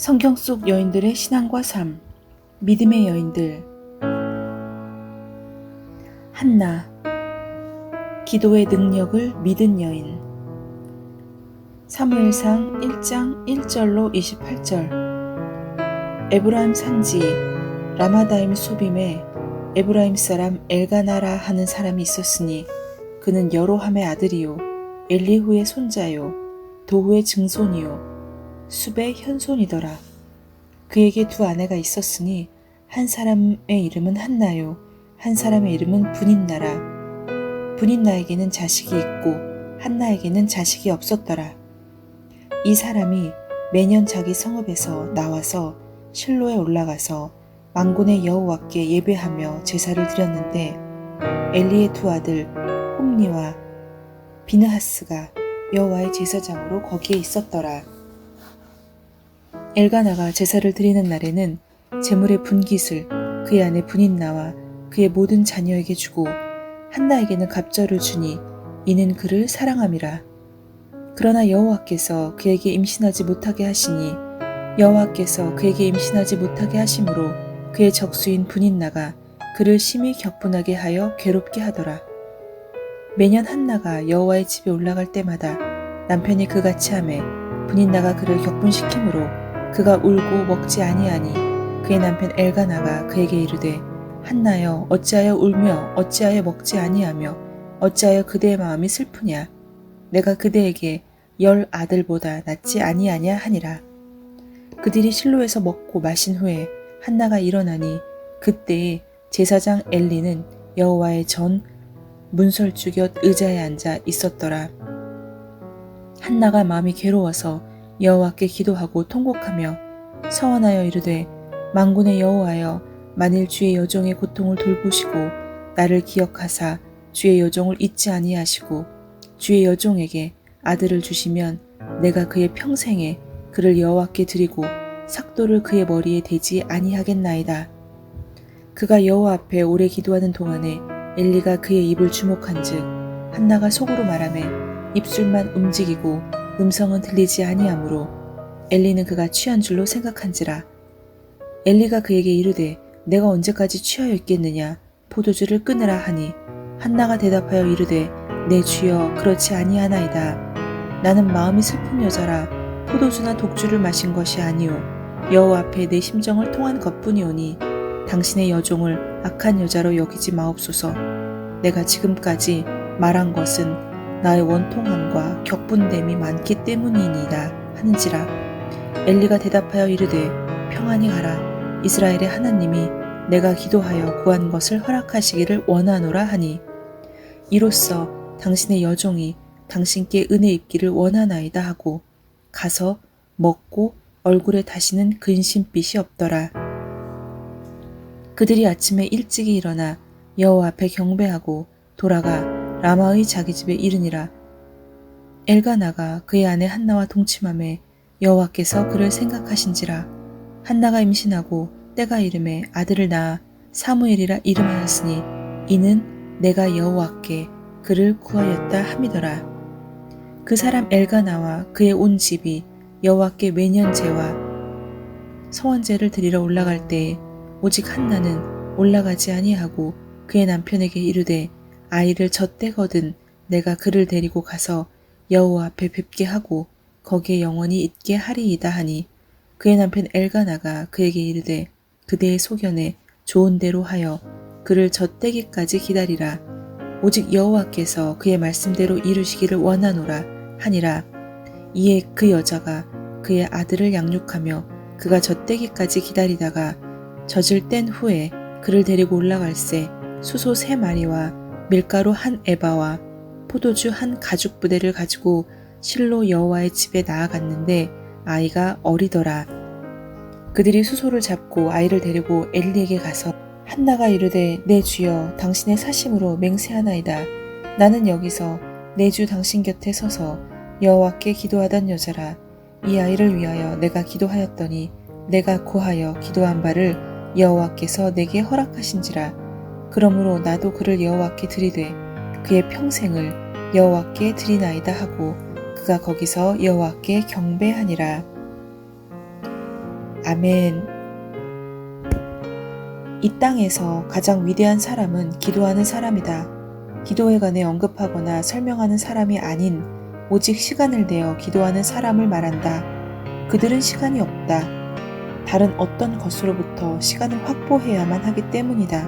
성경 속 여인들의 신앙과 삶, 믿음의 여인들. 한나, 기도의 능력을 믿은 여인. 사무엘상 1장 1절로 28절. 에브라임 산지 라마다임 소빔에 에브라임 사람 엘가나라 하는 사람이 있었으니 그는 여로함의 아들이요 엘리후의 손자요 도후의 증손이요 숲의 현손이더라. 그에게 두 아내가 있었으니 한 사람의 이름은 한나요 한 사람의 이름은 브닛나라. 브닛나에게는 자식이 있고 한나에게는 자식이 없었더라. 이 사람이 매년 자기 성읍에서 나와서 실로에 올라가서 만군의 여호와께 예배하며 제사를 드렸는데 엘리의 두 아들 홈니와 비느하스가 여호와의 제사장으로 거기에 있었더라. 엘가나가 제사를 드리는 날에는 제물의 분깃을 그의 아내 브닛나와 그의 모든 자녀에게 주고 한나에게는 갑절을 주니 이는 그를 사랑함이라. 그러나 여호와께서 그에게 임신하지 못하게 하시니 여호와께서 그에게 임신하지 못하게 하심으로 그의 적수인 브닛나가 그를 심히 격분하게 하여 괴롭게 하더라. 매년 한나가 여호와의 집에 올라갈 때마다 남편이 그같이 하매 브닛나가 그를 격분시키므로 그가 울고 먹지 아니하니 그의 남편 엘가나가 그에게 이르되 한나여 어찌하여 울며 어찌하여 먹지 아니하며 어찌하여 그대의 마음이 슬프냐. 내가 그대에게 10 아들보다 낫지 아니하냐 하니라. 그들이 실로에서 먹고 마신 후에 한나가 일어나니 그때에 제사장 엘리는 여호와의 전 문설주 곁 의자에 앉아 있었더라. 한나가 마음이 괴로워서 여호와께 기도하고 통곡하며 서원하여 이르되 만군의 여호와여 만일 주의 여종의 고통을 돌보시고 나를 기억하사 주의 여종을 잊지 아니하시고 주의 여종에게 아들을 주시면 내가 그의 평생에 그를 여호와께 드리고 삭도를 그의 머리에 대지 아니하겠나이다. 그가 여호와 앞에 오래 기도하는 동안에 엘리가 그의 입을 주목한즉 한나가 속으로 말하매 입술만 움직이고 음성은 들리지 아니하므로 엘리는 그가 취한 줄로 생각한지라. 엘리가 그에게 이르되 내가 언제까지 취하여 있겠느냐. 포도주를 끊으라 하니 한나가 대답하여 이르되 내 주여 그렇지 아니하나이다. 나는 마음이 슬픈 여자라 포도주나 독주를 마신 것이 아니오 여호와 앞에 내 심정을 통한 것뿐이오니 당신의 여종을 악한 여자로 여기지 마옵소서. 내가 지금까지 말한 것은 나의 원통함과 격분됨이 많기 때문이니이다 하는지라. 엘리가 대답하여 이르되 평안히 가라. 이스라엘의 하나님이 내가 기도하여 구한 것을 허락하시기를 원하노라 하니 이로써 당신의 여종이 당신께 은혜 입기를 원하나이다 하고 가서 먹고 얼굴에 다시는 근심빛이 없더라. 그들이 아침에 일찍이 일어나 여호와 앞에 경배하고 돌아가 라마의 자기 집에 이르니라. 엘가나가 그의 아내 한나와 동침함에 여호와께서 그를 생각하신지라. 한나가 임신하고 때가 이름에 아들을 낳아 사무엘이라 이름하였으니 이는 내가 여호와께 그를 구하였다 함이더라. 그 사람 엘가나와 그의 온 집이 여호와께 매년 제와 서원제를 드리러 올라갈 때에 오직 한나는 올라가지 아니하고 그의 남편에게 이르되 아이를 젖대거든 내가 그를 데리고 가서 여호와 앞에 뵙게 하고 거기에 영원히 있게 하리이다 하니 그의 남편 엘가나가 그에게 이르되 그대의 소견에 좋은 대로 하여 그를 젖대기까지 기다리라. 오직 여호와께서 그의 말씀대로 이루시기를 원하노라 하니라. 이에 그 여자가 그의 아들을 양육하며 그가 젖대기까지 기다리다가 젖을 뗀 후에 그를 데리고 올라갈새 수소 3마리와 밀가루 1에바와 포도주 1가죽부대를 가지고 실로 여호와의 집에 나아갔는데 아이가 어리더라. 그들이 수소를 잡고 아이를 데리고 엘리에게 가서 한나가 이르되 내 주여 당신의 사심으로 맹세하나이다. 나는 여기서 내 주 당신 곁에 서서 여호와께 기도하던 여자라. 이 아이를 위하여 내가 기도하였더니 내가 고하여 기도한 바를 여호와께서 내게 허락하신지라. 그러므로 나도 그를 여호와께 드리되 그의 평생을 여호와께 드리나이다 하고 그가 거기서 여호와께 경배하니라. 아멘. 이 땅에서 가장 위대한 사람은 기도하는 사람이다. 기도에 관해 언급하거나 설명하는 사람이 아닌 오직 시간을 내어 기도하는 사람을 말한다. 그들은 시간이 없다. 다른 어떤 것으로부터 시간을 확보해야만 하기 때문이다.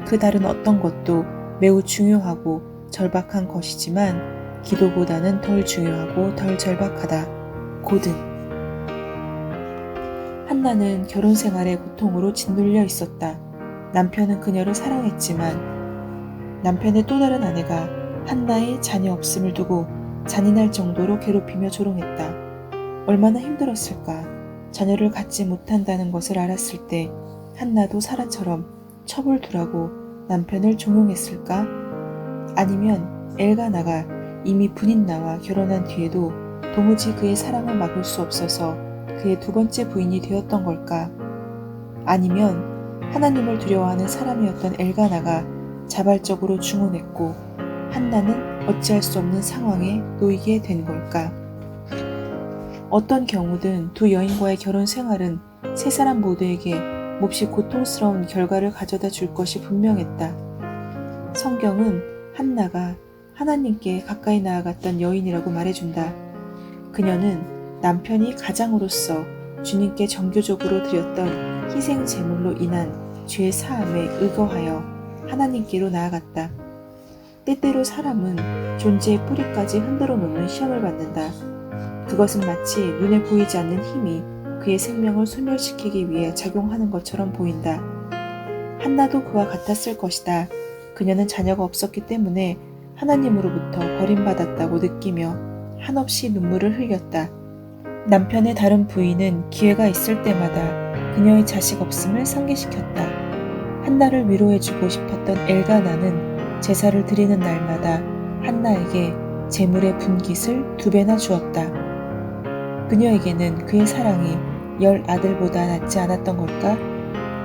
그 다른 어떤 것도 매우 중요하고 절박한 것이지만 기도보다는 덜 중요하고 덜 절박하다. 고든. 한나는 결혼 생활의 고통으로 짓눌려 있었다. 남편은 그녀를 사랑했지만 남편의 또 다른 아내가 한나의 자녀 없음을 두고 잔인할 정도로 괴롭히며 조롱했다. 얼마나 힘들었을까. 자녀를 갖지 못한다는 것을 알았을 때 한나도 사라처럼 첩을 두라고 남편을 종용했을까? 아니면 엘가나가 이미 분인나와 결혼한 뒤에도 도무지 그의 사랑을 막을 수 없어서 그의 두 번째 부인이 되었던 걸까? 아니면 하나님을 두려워하는 사람이었던 엘가나가 자발적으로 중혼했고 한나는 어찌할 수 없는 상황에 놓이게 된 걸까? 어떤 경우든 두 여인과의 결혼 생활은 세 사람 모두에게 몹시 고통스러운 결과를 가져다 줄 것이 분명했다. 성경은 한나가 하나님께 가까이 나아갔던 여인이라고 말해준다. 그녀는 남편이 가장으로서 주님께 정교적으로 드렸던 희생 제물로 인한 죄 사함에 의거하여 하나님께로 나아갔다. 때때로 사람은 존재의 뿌리까지 흔들어 놓는 시험을 받는다. 그것은 마치 눈에 보이지 않는 힘이 그의 생명을 소멸시키기 위해 작용하는 것처럼 보인다. 한나도 그와 같았을 것이다. 그녀는 자녀가 없었기 때문에 하나님으로부터 버림받았다고 느끼며 한없이 눈물을 흘렸다. 남편의 다른 부인은 기회가 있을 때마다 그녀의 자식 없음을 상기시켰다. 한나를 위로해주고 싶었던 엘가나는 제사를 드리는 날마다 한나에게 제물의 분깃을 2배나 주었다. 그녀에게는 그의 사랑이 10아들보다 낫지 않았던 걸까?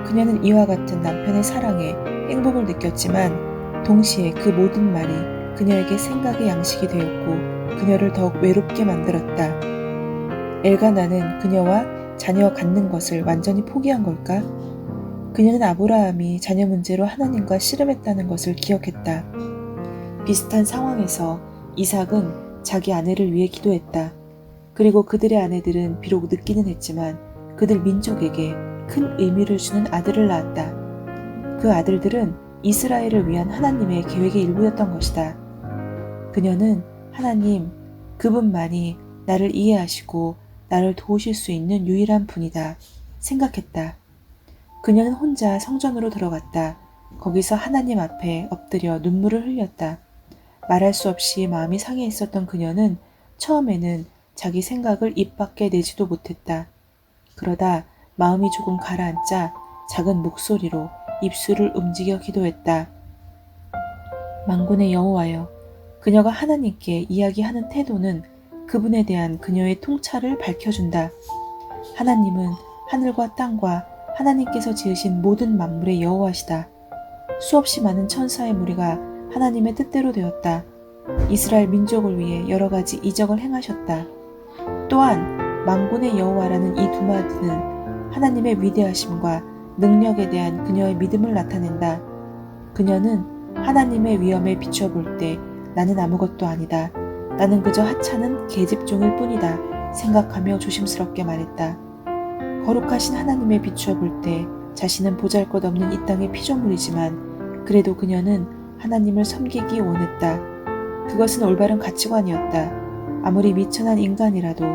그녀는 이와 같은 남편의 사랑에 행복을 느꼈지만 동시에 그 모든 말이 그녀에게 생각의 양식이 되었고 그녀를 더욱 외롭게 만들었다. 엘가나는 그녀와 자녀 갖는 것을 완전히 포기한 걸까? 그녀는 아브라함이 자녀 문제로 하나님과 씨름했다는 것을 기억했다. 비슷한 상황에서 이삭은 자기 아내를 위해 기도했다. 그리고 그들의 아내들은 비록 늦기는 했지만 그들 민족에게 큰 의미를 주는 아들을 낳았다. 그 아들들은 이스라엘을 위한 하나님의 계획의 일부였던 것이다. 그녀는 하나님, 그분만이 나를 이해하시고 나를 도우실 수 있는 유일한 분이다 생각했다. 그녀는 혼자 성전으로 들어갔다. 거기서 하나님 앞에 엎드려 눈물을 흘렸다. 말할 수 없이 마음이 상해 있었던 그녀는 처음에는 자기 생각을 입 밖에 내지도 못했다. 그러다 마음이 조금 가라앉자 작은 목소리로 입술을 움직여 기도했다. 만군의 여호와여, 그녀가 하나님께 이야기하는 태도는 그분에 대한 그녀의 통찰을 밝혀준다. 하나님은 하늘과 땅과 하나님께서 지으신 모든 만물의 여호와시다. 수없이 많은 천사의 무리가 하나님의 뜻대로 되었다. 이스라엘 민족을 위해 여러 가지 이적을 행하셨다. 또한 만군의 여호와라는 이 두 마디는 하나님의 위대하심과 능력에 대한 그녀의 믿음을 나타낸다. 그녀는 하나님의 위엄에 비춰볼 때 나는 아무것도 아니다. 나는 그저 하찮은 계집종일 뿐이다 생각하며 조심스럽게 말했다. 거룩하신 하나님에 비추어볼 때 자신은 보잘것없는 이 땅의 피조물이지만 그래도 그녀는 하나님을 섬기기 원했다. 그것은 올바른 가치관이었다. 아무리 미천한 인간이라도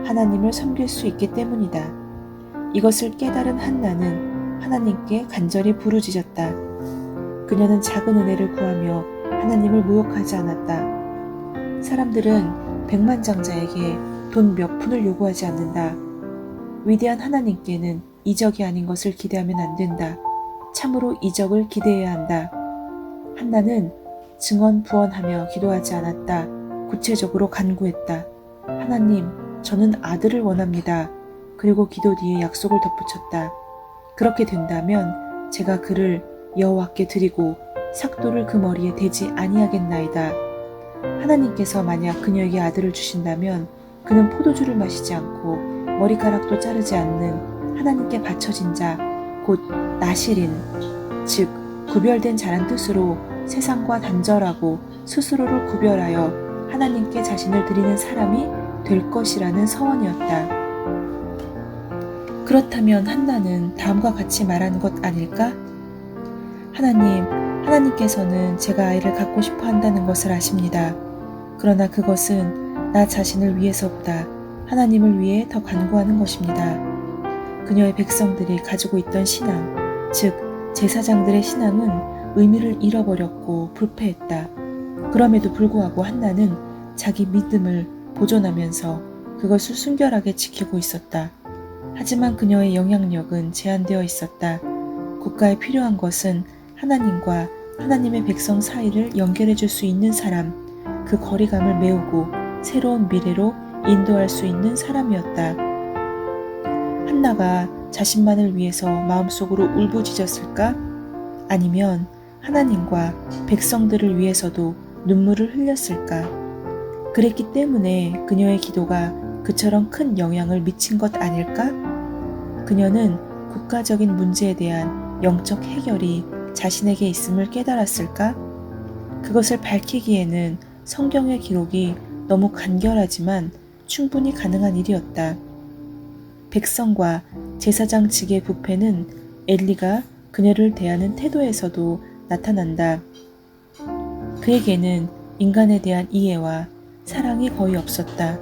하나님을 섬길 수 있기 때문이다. 이것을 깨달은 한나는 하나님께 간절히 부르짖었다. 그녀는 작은 은혜를 구하며 하나님을 모욕하지 않았다. 사람들은 백만장자에게 돈 몇 푼을 요구하지 않는다. 위대한 하나님께는 이적이 아닌 것을 기대하면 안 된다. 참으로 이적을 기대해야 한다. 한나는 증언부언하며 기도하지 않았다. 구체적으로 간구했다. 하나님, 저는 아들을 원합니다. 그리고 기도 뒤에 약속을 덧붙였다. 그렇게 된다면 제가 그를 여호와께 드리고 삭도를 그 머리에 대지 아니하겠나이다. 하나님께서 만약 그녀에게 아들을 주신다면 그는 포도주를 마시지 않고 머리카락도 자르지 않는 하나님께 바쳐진 자, 곧 나실인, 즉 구별된 자란 뜻으로 세상과 단절하고 스스로를 구별하여 하나님께 자신을 드리는 사람이 될 것이라는 서원이었다. 그렇다면 한나는 다음과 같이 말하는 것 아닐까? 하나님께서는 제가 아이를 갖고 싶어 한다는 것을 아십니다. 그러나 그것은 나 자신을 위해서보다 하나님을 위해 더 간구하는 것입니다. 그녀의 백성들이 가지고 있던 신앙, 즉 제사장들의 신앙은 의미를 잃어버렸고 불패했다. 그럼에도 불구하고 한나는 자기 믿음을 보존하면서 그것을 순결하게 지키고 있었다. 하지만 그녀의 영향력은 제한되어 있었다. 국가에 필요한 것은 하나님과 하나님의 백성 사이를 연결해 줄 수 있는 사람, 그 거리감을 메우고 새로운 미래로 인도할 수 있는 사람이었다. 한나가 자신만을 위해서 마음속으로 울부짖었을까? 아니면 하나님과 백성들을 위해서도 눈물을 흘렸을까? 그랬기 때문에 그녀의 기도가 그처럼 큰 영향을 미친 것 아닐까? 그녀는 국가적인 문제에 대한 영적 해결이 자신에게 있음을 깨달았을까? 그것을 밝히기에는 성경의 기록이 너무 간결하지만 충분히 가능한 일이었다. 백성과 제사장 측의 부패는 엘리가 그녀를 대하는 태도에서도 나타난다. 그에게는 인간에 대한 이해와 사랑이 거의 없었다.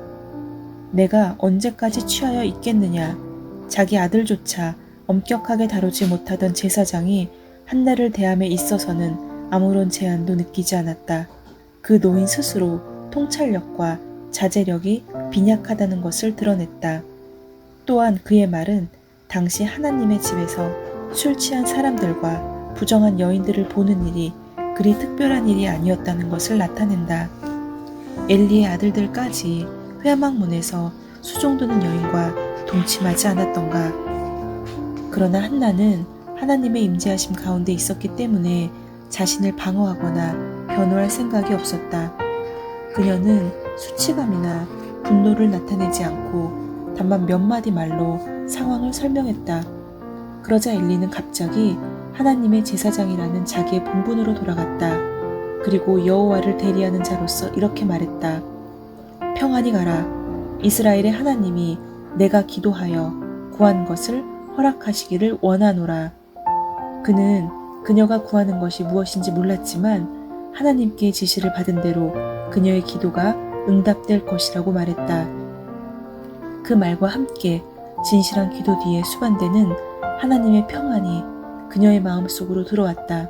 내가 언제까지 취하여 있겠느냐. 자기 아들조차 엄격하게 다루지 못하던 제사장이 한나를 대함에 있어서는 아무런 제한도 느끼지 않았다. 그 노인 스스로 통찰력과 자제력이 빈약하다는 것을 드러냈다. 또한 그의 말은 당시 하나님의 집에서 술 취한 사람들과 부정한 여인들을 보는 일이 그리 특별한 일이 아니었다는 것을 나타낸다. 엘리의 아들들까지 회막문에서 수종드는 여인과 동침하지 않았던가. 그러나 한나는 하나님의 임재하심 가운데 있었기 때문에 자신을 방어하거나 변호할 생각이 없었다. 그녀는 수치감이나 분노를 나타내지 않고 다만 몇 마디 말로 상황을 설명했다. 그러자 엘리는 갑자기 하나님의 제사장이라는 자기의 본분으로 돌아갔다. 그리고 여호와를 대리하는 자로서 이렇게 말했다. 평안히 가라. 이스라엘의 하나님이 내가 기도하여 구한 것을 허락하시기를 원하노라. 그는 그녀가 구하는 것이 무엇인지 몰랐지만 하나님께 지시를 받은 대로 그녀의 기도가 응답될 것이라고 말했다. 그 말과 함께 진실한 기도 뒤에 수반되는 하나님의 평안이 그녀의 마음속으로 들어왔다.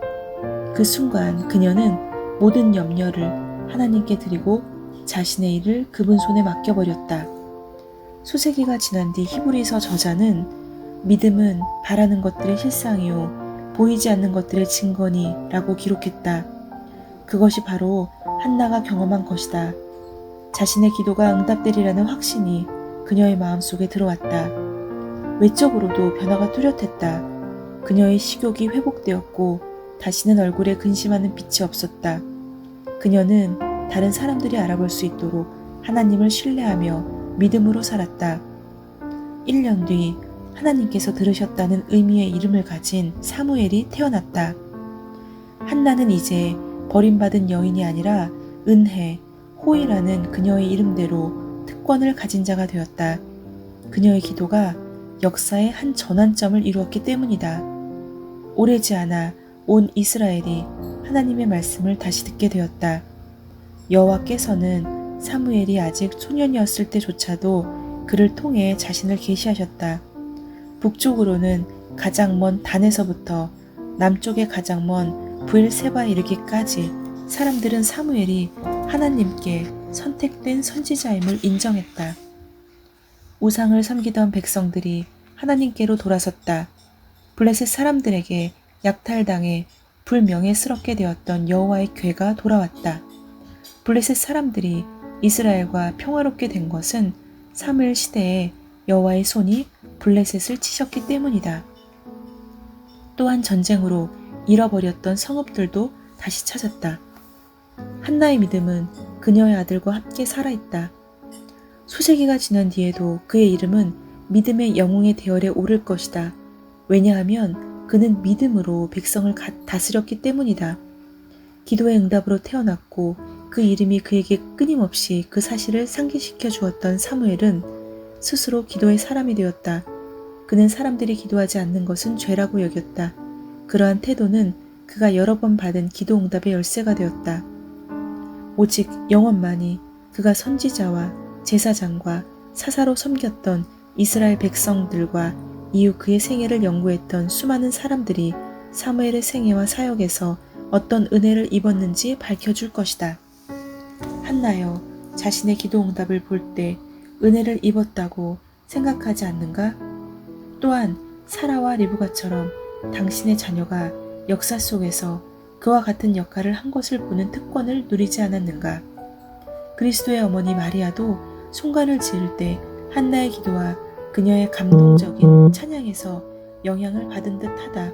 그 순간 그녀는 모든 염려를 하나님께 드리고 자신의 일을 그분 손에 맡겨버렸다. 수세기가 지난 뒤 히브리서 저자는 믿음은 바라는 것들의 실상이요 보이지 않는 것들의 증거니 라고 기록했다. 그것이 바로 한나가 경험한 것이다. 자신의 기도가 응답되리라는 확신이 그녀의 마음속에 들어왔다. 외적으로도 변화가 뚜렷했다. 그녀의 식욕이 회복되었고 다시는 얼굴에 근심하는 빛이 없었다. 그녀는 다른 사람들이 알아볼 수 있도록 하나님을 신뢰하며 믿음으로 살았다. 1년 뒤 하나님께서 들으셨다는 의미의 이름을 가진 사무엘이 태어났다. 한나는 이제 버림받은 여인이 아니라 은혜, 호의라는 그녀의 이름대로 특권을 가진 자가 되었다. 그녀의 기도가 역사의 한 전환점을 이루었기 때문이다. 오래지 않아 온 이스라엘이 하나님의 말씀을 다시 듣게 되었다. 여호와께서는 사무엘이 아직 소년이었을 때조차도 그를 통해 자신을 계시하셨다. 북쪽으로는 가장 먼 단에서부터 남쪽에 가장 먼 브엘세바에 이르기까지 사람들은 사무엘이 하나님께 선택된 선지자임을 인정했다. 우상을 섬기던 백성들이 하나님께로 돌아섰다. 블레셋 사람들에게 약탈당해 불명예스럽게 되었던 여호와의 궤가 돌아왔다. 블레셋 사람들이 이스라엘과 평화롭게 된 것은 사무엘 시대에 여호와의 손이 블레셋을 치셨기 때문이다. 또한 전쟁으로 잃어버렸던 성읍들도 다시 찾았다. 한나의 믿음은 그녀의 아들과 함께 살아있다. 수세기가 지난 뒤에도 그의 이름은 믿음의 영웅의 대열에 오를 것이다. 왜냐하면 그는 믿음으로 백성을 다스렸기 때문이다. 기도의 응답으로 태어났고 그 이름이 그에게 끊임없이 그 사실을 상기시켜 주었던 사무엘은 스스로 기도의 사람이 되었다. 그는 사람들이 기도하지 않는 것은 죄라고 여겼다. 그러한 태도는 그가 여러 번 받은 기도 응답의 열쇠가 되었다. 오직 영원만이 그가 선지자와 제사장과 사사로 섬겼던 이스라엘 백성들과 이후 그의 생애를 연구했던 수많은 사람들이 사무엘의 생애와 사역에서 어떤 은혜를 입었는지 밝혀줄 것이다. 한나여, 자신의 기도 응답을 볼 때 은혜를 입었다고 생각하지 않는가? 또한 사라와 리브가처럼 당신의 자녀가 역사 속에서 그와 같은 역할을 한 것을 보는 특권을 누리지 않았는가? 그리스도의 어머니 마리아도 송간을 지을 때 한나의 기도와 그녀의 감동적인 찬양에서 영향을 받은 듯하다.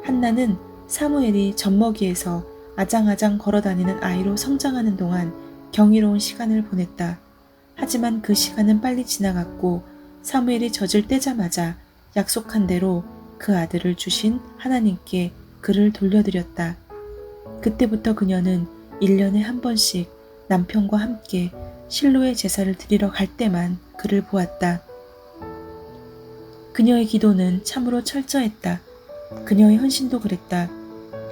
한나는 사무엘이 젖먹이에서 아장아장 걸어다니는 아이로 성장하는 동안 경이로운 시간을 보냈다. 하지만 그 시간은 빨리 지나갔고 사무엘이 젖을 떼자마자 약속한 대로 그 아들을 주신 하나님께 그를 돌려드렸다. 그때부터 그녀는 1년에 한 번씩 남편과 함께 실로의 제사를 드리러 갈 때만 그를 보았다. 그녀의 기도는 참으로 철저했다. 그녀의 헌신도 그랬다.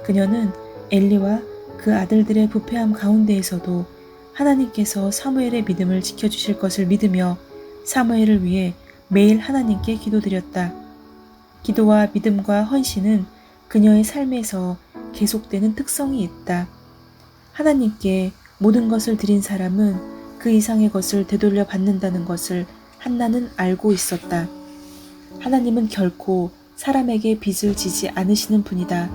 그녀는 엘리와 그 아들들의 부패함 가운데에서도 하나님께서 사무엘의 믿음을 지켜주실 것을 믿으며 사무엘을 위해 매일 하나님께 기도드렸다. 기도와 믿음과 헌신은 그녀의 삶에서 계속되는 특성이 있다. 하나님께 모든 것을 드린 사람은 그 이상의 것을 되돌려 받는다는 것을 한나는 알고 있었다. 하나님은 결코 사람에게 빚을 지지 않으시는 분이다.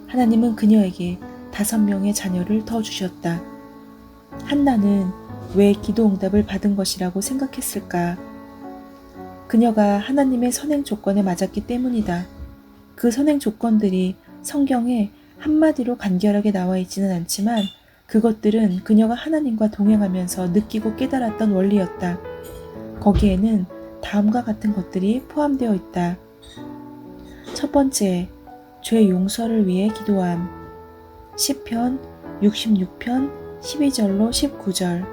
하나님은 그녀에게 5명의 자녀를 더 주셨다. 한나는 왜 기도 응답을 받은 것이라고 생각했을까? 그녀가 하나님의 선행 조건에 맞았기 때문이다. 그 선행 조건들이 성경에 한마디로 간결하게 나와 있지는 않지만 그것들은 그녀가 하나님과 동행하면서 느끼고 깨달았던 원리였다. 거기에는 다음과 같은 것들이 포함되어 있다. 첫 번째, 죄 용서를 위해 기도함. 시편 66편 12절로 19절.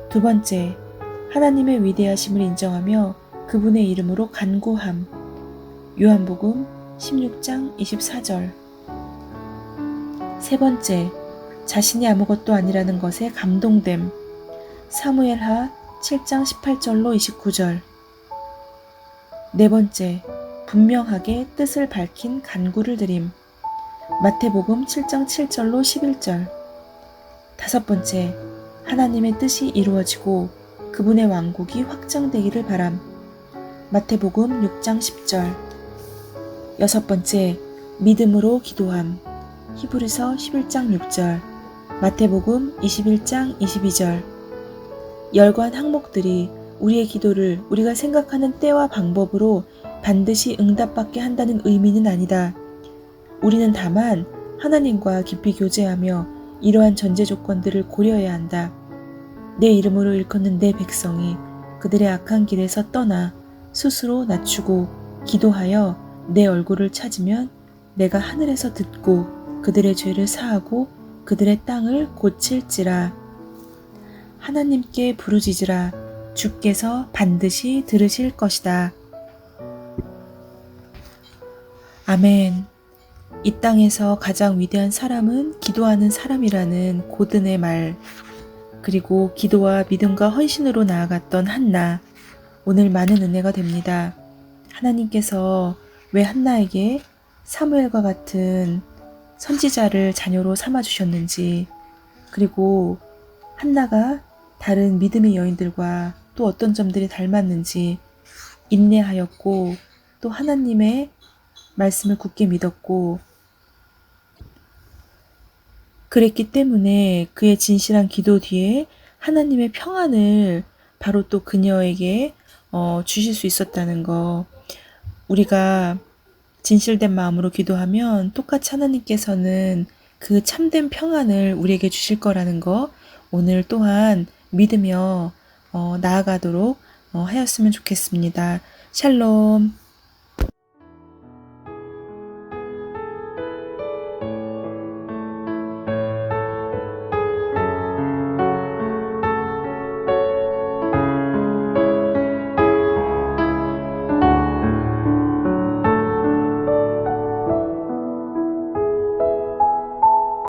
두 번째, 하나님의 위대하심을 인정하며 그분의 이름으로 간구함. 요한복음 16장 24절. 세 번째, 자신이 아무것도 아니라는 것에 감동됨. 사무엘하 7장 18절로 29절. 네 번째, 분명하게 뜻을 밝힌 간구를 드림. 마태복음 7장 7절로 11절. 다섯 번째, 하나님의 뜻이 이루어지고 그분의 왕국이 확장되기를 바람. 마태복음 6장 10절. 여섯 번째, 믿음으로 기도함. 히브리서 11장 6절. 마태복음 21장 22절. 열관 항목들이 우리의 기도를 우리가 생각하는 때와 방법으로 반드시 응답받게 한다는 의미는 아니다. 우리는 다만 하나님과 깊이 교제하며 이러한 전제 조건들을 고려해야 한다. 내 이름으로 일컫는 내 백성이 그들의 악한 길에서 떠나 스스로 낮추고 기도하여 내 얼굴을 찾으면 내가 하늘에서 듣고 그들의 죄를 사하고 그들의 땅을 고칠지라. 하나님께 부르짖으라. 주께서 반드시 들으실 것이다. 아멘. 이 땅에서 가장 위대한 사람은 기도하는 사람이라는 고든의 말, 그리고 기도와 믿음과 헌신으로 나아갔던 한나, 오늘 많은 은혜가 됩니다. 하나님께서 왜 한나에게 사무엘과 같은 선지자를 자녀로 삼아주셨는지, 그리고 한나가 다른 믿음의 여인들과 또 어떤 점들이 닮았는지, 인내하였고 또 하나님의 말씀을 굳게 믿었고 그랬기 때문에 그의 진실한 기도 뒤에 하나님의 평안을 바로 또 그녀에게 주실 수 있었다는 거, 우리가 진실된 마음으로 기도하면 똑같이 하나님께서는 그 참된 평안을 우리에게 주실 거라는 거 오늘 또한 믿으며 나아가도록 하였으면 좋겠습니다. 샬롬.